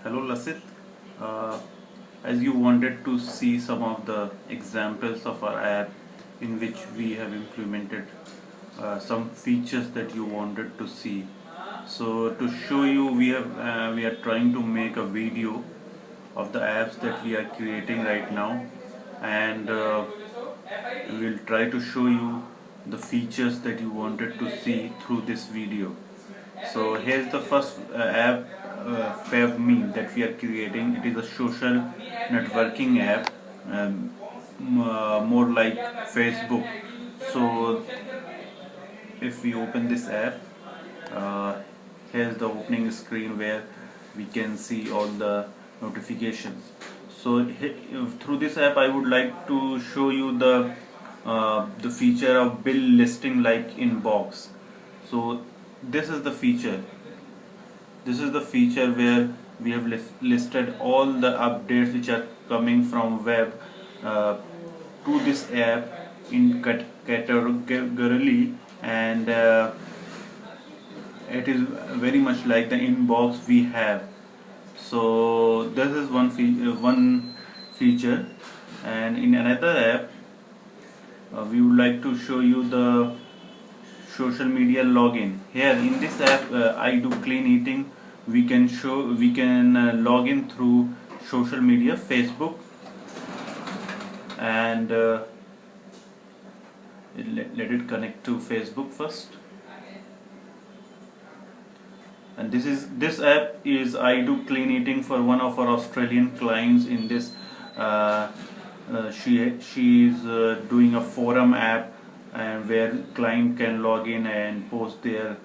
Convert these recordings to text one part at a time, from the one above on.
Hello Lasit. Uh, as you wanted to see some of the examples of our app in which we have implemented some features that you wanted to see. So to show you, we are trying to make a video of the apps that we are creating right now, and we'll try to show you the features that you wanted to see through this video. So here's the first app, FavMe, that we are creating. It is a social networking app, more like Facebook. So if we open this app, uh, here's the opening screen where we can see all the notifications. So through this app, I would like to show you the feature of bill listing like inbox. So this is the feature. This is the feature where we have listed all the updates which are coming from web to this app in categorically, and it is very much like the inbox we have. So this is one feature, and in another app we would like to show you the social media login. Here in this app, I do clean eating, we can log in through social media, Facebook, and let it connect to Facebook first. And this app is I do clean eating for one of our Australian clients. In this she is doing a forum app, and where client can log in and post their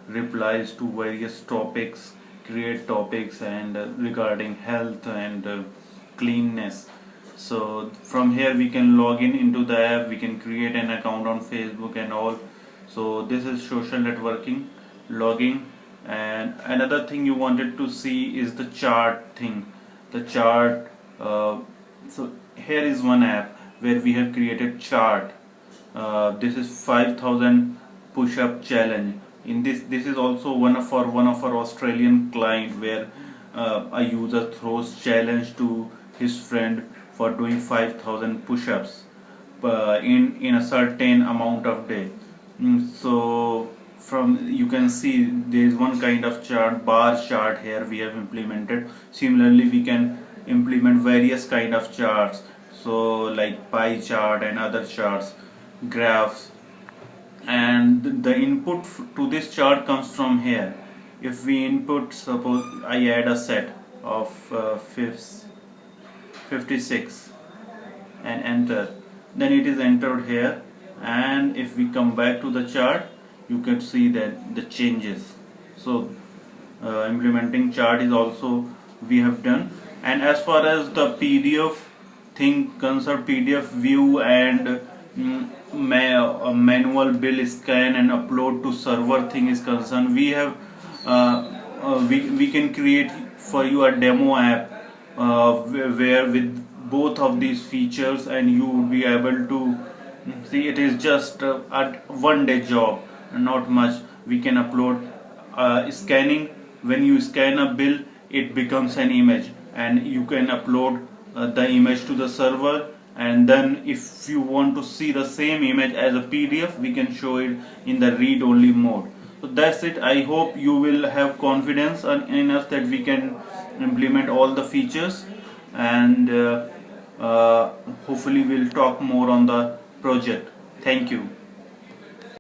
replies to various topics, create topics, and regarding health and cleanness. So from here we can log in into the app, we can create an account on Facebook and all. So this is social networking, logging. And another thing you wanted to see is the chart thing, the chart. So here is one app where we have created chart. This is 5,000 push-up challenge. In this is also one of our Australian client, where a user throws challenge to his friend for doing 5,000 push-ups in a certain amount of day. So from you can see there is one kind of chart, bar chart, here we have implemented. Similarly, we can implement various kind of charts, so like pie chart and other charts, graphs, and the input to this chart comes from here. If we input, suppose I add a set of 56 and enter, then it is entered here, and if we come back to the chart, you can see that the changes. So implementing chart is also we have done. And as far as the PDF thing concerned, PDF view and manual bill scan and upload to server thing is concerned, we have we can create for you a demo app where with both of these features, and you will be able to see. It is just a one-day job, not much. We can upload scanning. When you scan a bill, it becomes an image, and you can upload the image to the server, and then if you want to see the same image as a PDF, we can show it in the read-only mode. So that's it. I hope you will have confidence in us that we can implement all the features, and hopefully we'll talk more on the project. Thank you.